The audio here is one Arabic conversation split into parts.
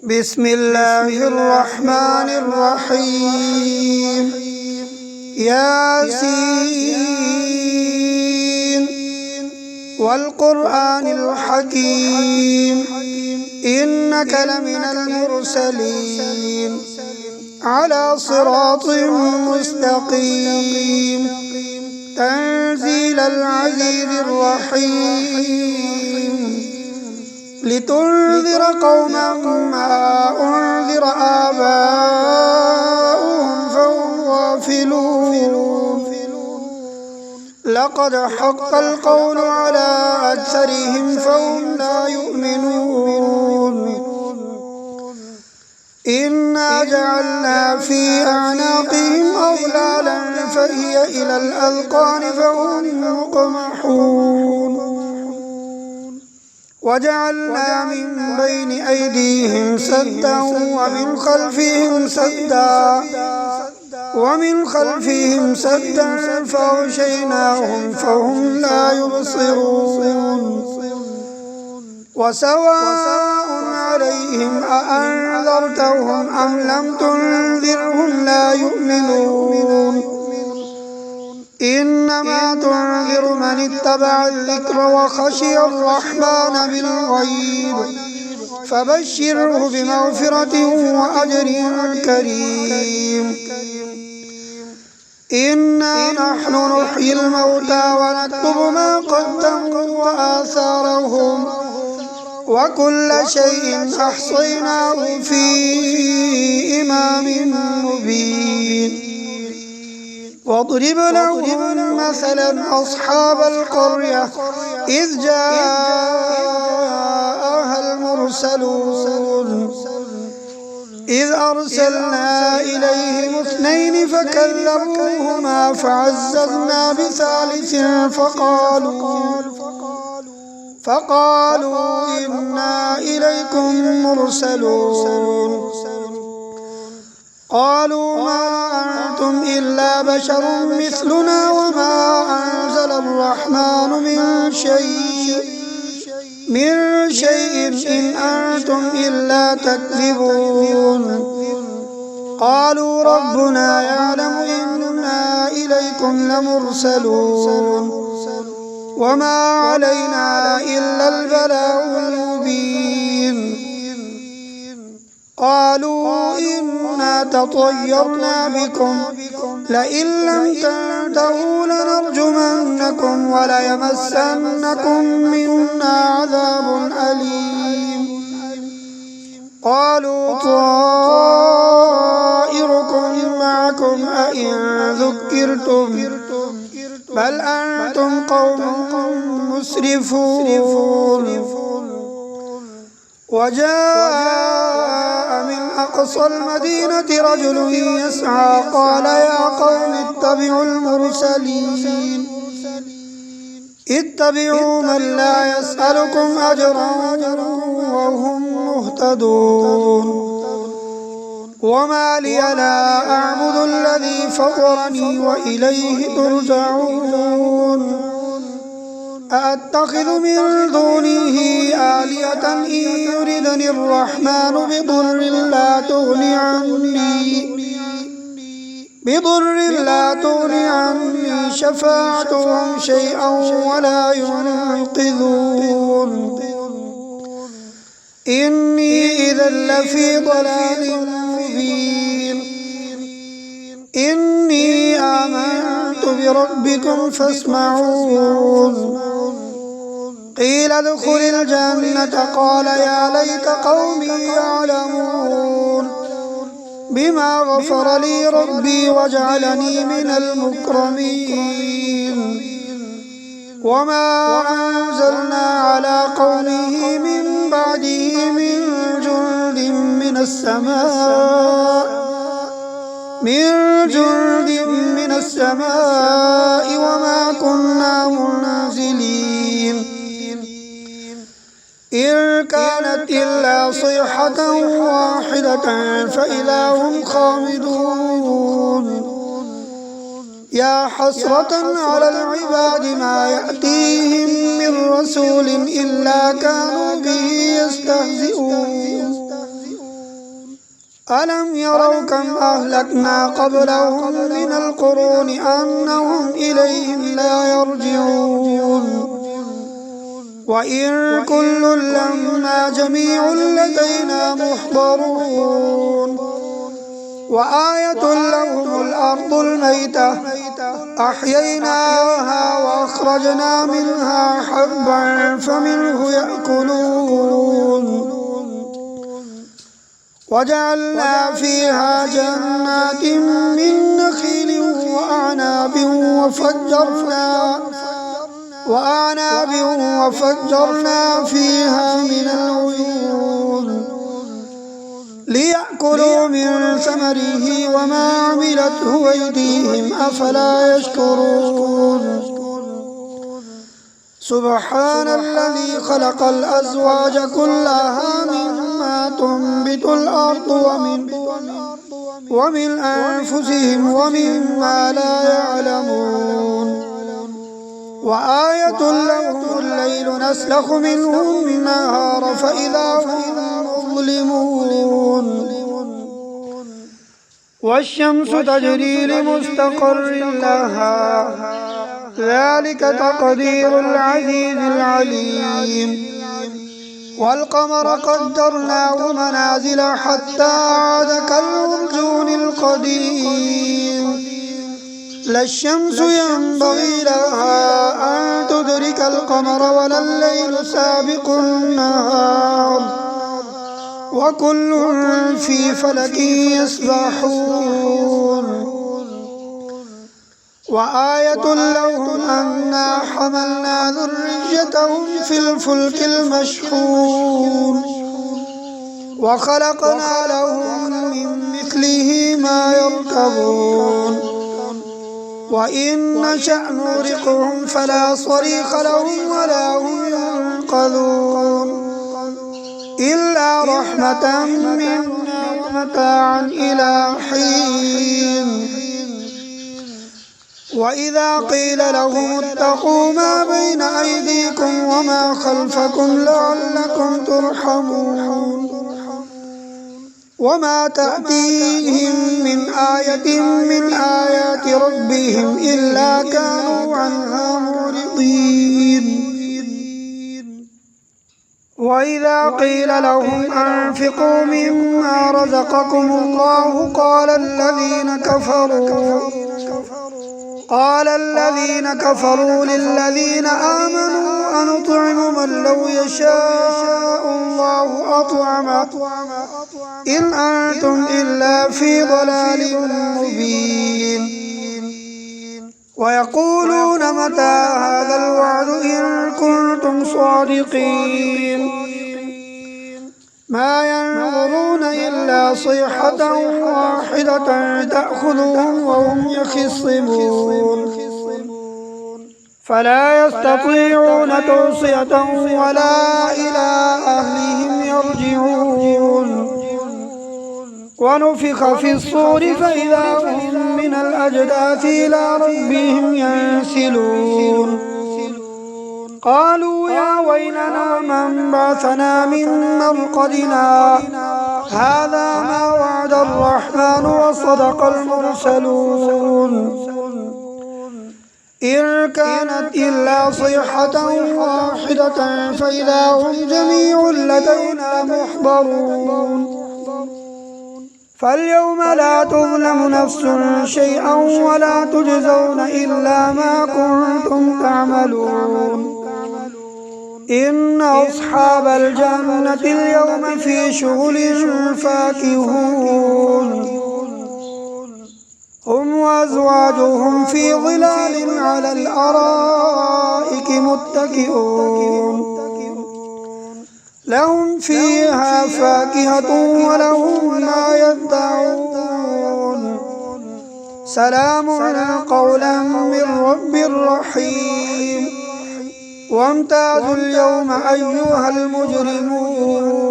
بسم الله الرحمن الرحيم. ياسين والقرآن الحكيم إنك لمن المرسلين على صراط مستقيم تنزيل العزيز الرحيم لتنذر قوما ما أنذر آباؤهم فهم غافلون. لقد حق القول على أكثرهم فهم لا يؤمنون. إنا جعلنا في أعناقهم أغلالا فهي إلى الأذقان فهم مقمحون. وجعلنا من بين أيديهم سدا ومن خلفهم سدا فأغشيناهم فهم لا يبصرون. وسواء عليهم أأنذرتهم أم لم تنذرهم لا يؤمنون. إنما تنذر من اتبع الذكر وخشي الرحمن بالغيب فبشره بمغفرة وأجر كريم. إنا نحن نحيي الموتى ونكتب ما قدموا وآثارهم وكل شيء أحصيناه في إمام مبين. واضرب لهم مثلا أصحاب القرية إذ جاءها المرسلون إذ أرسلنا إليهم اثنين فكذبوهما فعززنا بثالث فقالوا إنا إليكم مرسلون. قالوا ما أنتم إلا بشر مثلنا وما أنزل الرحمن من شيء إن أنتم إلا تكذبون. قالوا ربنا يعلم إنا إليكم لمرسلون وما علينا إلا البلاغ المبين. قالوا إنا تطيرنا بكم لئن لم تنتهوا لنرجمنكم وليمسنكم منا عذاب أليم. قالوا طائركم معكم أئن ذكرتم بل أنتم قوم مسرفون. وجاء من أقصى المدينة رجل يسعى قال يا قوم اتبعوا المرسلين اتبعوا من لا يسألكم أجرا وهم مهتدون. وما لي لا أعبد الذي فطرني وإليه ترجعون. أأتخذ من دونه آلهة إن يردني الرحمن بضر لا تغني عني شفاعتهم شيئا ولا ينقذون. إني إذا لفي ضلال مبين. إني آمنت بربكم فاسمعون. قيل ادخل الجنة قال يا ليت قومي يعلمون بما غفر لي ربي وجعلني من المكرمين. وما أنزلنا على قومه من بعده من جند من السماء وما كنا منزلين. إن كانت إلا صيحة واحدة فإذا هم خامدون. يا حسرة على العباد ما يأتيهم من رسول إلا كانوا به يستهزئون. ألم يروا كم أهلكنا قبلهم من القرون أنهم إليهم لا يرجعون وإن كل لما جميع لدينا محضرون وآية لهم الأرض الميتة أحييناها وأخرجنا منها حبا فمنه يأكلون وجعلنا فيها جنات من نخيل وفجرنا فيها من العيون ليأكلوا من ثمره وما عملته أيديهم أفلا يشكرون سبحان الذي خلق الأزواج كلها مما تنبت الأرض ومن أنفسهم ومما لا يعلمون وآية لهم الليل نسلخ منه النهار فإذا هم مظلمون والشمس تجري لمستقر لها ذلك تقدير العزيز العليم والقمر قدرناه منازل حتى عاد كالعرجون القديم لا الشمس ينبغي لها أن تدرك القمر ولا الليل سابق النهار وكل في فلك يسبحون وآية لهم أنا حملنا ذريتهم في الفلك المشحون وخلقنا لهم من مثله ما يركبون وإن نشأ نغرقهم فلا صريخ لهم ولا هم ينقذون إلا رحمة منا ومتاعا إلى حين وإذا قيل لهم اتقوا ما بين أيديكم وما خلفكم لعلكم ترحمون وما تأتيهم من آية من آيات ربهم إلا كانوا عنها معرضين وإذا قيل لهم أنفقوا مما رزقكم الله قال الذين كفروا للذين آمنوا أنطعم من لو يشاء الله أطعمه إن أنتم إلا في ضلال مبين ويقولون متى هذا الوعد إن كنتم صادقين ما ينظرون إلا صيحة واحدة تأخذهم وهم يخصمون فلا يستطيعون توصية ولا إلى أهلهم يرجعون ونفخ في الصور فإذا هم من الأجداث إلى ربهم ينسلون قالوا يا ويلنا من بعثنا من مرقدنا هذا ما وعد الرحمن وصدق المرسلون إن كانت إلا صيحة واحدة فإذا هم جميع لدينا محضرون فاليوم لا تظلم نفس شيئا ولا تجزون إلا ما كنتم تعملون إن أصحاب الجنة اليوم في شغل فاكهون هم وأزواجهم في ظلال على الأرائك متكئون لهم فيها فاكهة ولهم ما يدعون سلام قولا من رب رحيم وامتازوا اليوم أيها المجرمون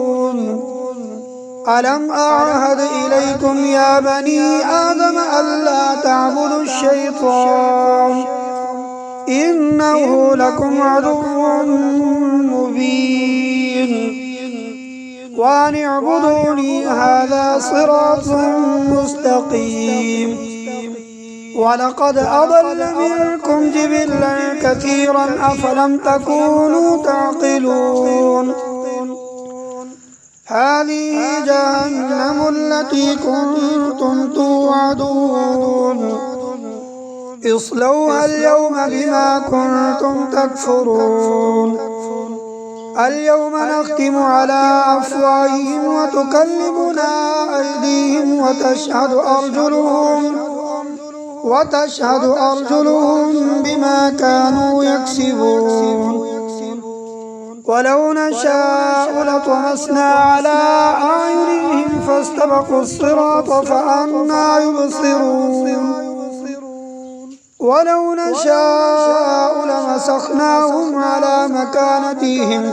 ألم أعهد إليكم يا بني آدم ألا تعبدوا الشيطان إنه لكم عدو مبين وأن اعبدوني هذا صراط مستقيم. ولقد أضل منكم جبلا كثيرا أفلم تكونوا تعقلون. هذه جهنم التي كنتم توعدون اصلوها اليوم بما كنتم تكفرون. اليوم نختم على أفواههم وتكلمنا أيديهم وتشهد أرجلهم بما كانوا يكسبون. ولو نشاء لطمسنا على أعينهم فاستبقوا الصراط فأنى يبصرون. ولو نشاء لمسخناهم على مكانتهم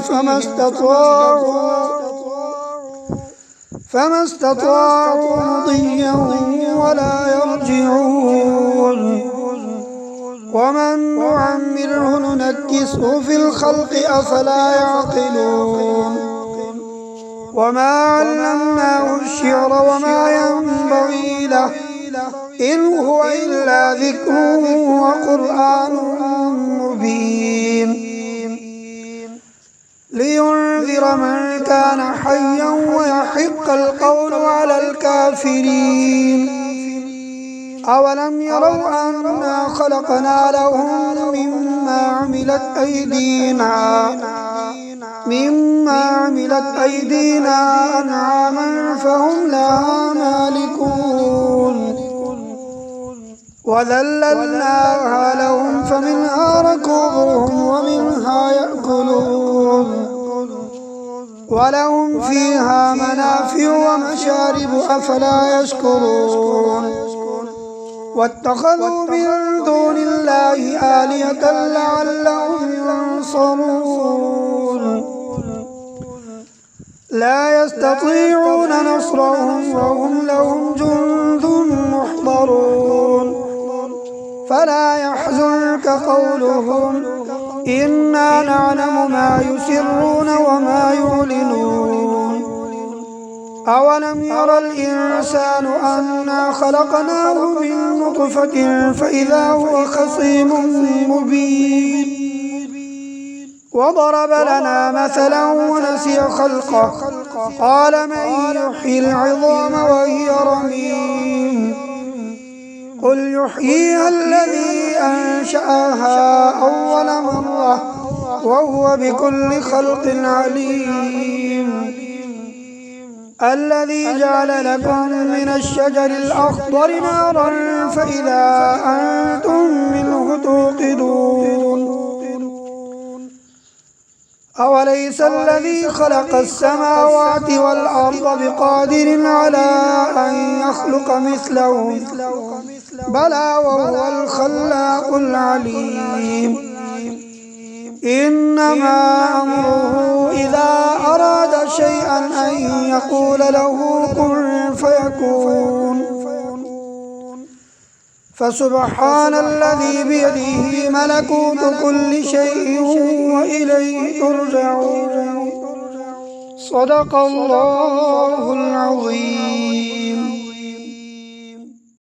فما استطاعوا مضيا ولا يرجعون. ومن نعمره ننكسه في الخلق أفلا يعقلون. وما علمناه الشعر وما ينبغي له إن هو إلا ذكر وقرآن مبين لينذر من كان حيا ويحق القول على الكافرين. أولم يروا أنا خلقنا لهم مما عملت أيدينا أنعاما فهم لها مالكون. وذللناها لهم فمنها ركوبهم ومنها يأكلون. ولهم فيها منافع ومشارب أفلا يشكرون. واتخذوا من دون الله آلهة لعلهم ينصرون. لا يستطيعون نصرهم وهم لهم جند محضرون. فلا يحزنك قولهم إنا نعلم ما يسرون وما يعلنون. أولم ير الإنسان أنا خلقناه من نطفة فإذا هو خصيم مبين. وضرب لنا مثلا ونسي خلقه قال من يحيي العظام وهي رميم. قل يحييها الذي أنشأها أول مرة وهو بكل خلق عليم. الذي جعل لكم من الشجر الأخضر نارا فإذا أنتم منه توقدون. أوليس الذي خلق السماوات والأرض بقادر على أن يخلق مثلهم بلى وهو الخلاق العليم. إنما أمره إذا أراد شيئا أن يقول له كن فيكون. فسبحان الذي بيده ملكوت كل شيء وإليه ترجعون. صدق الله العظيم.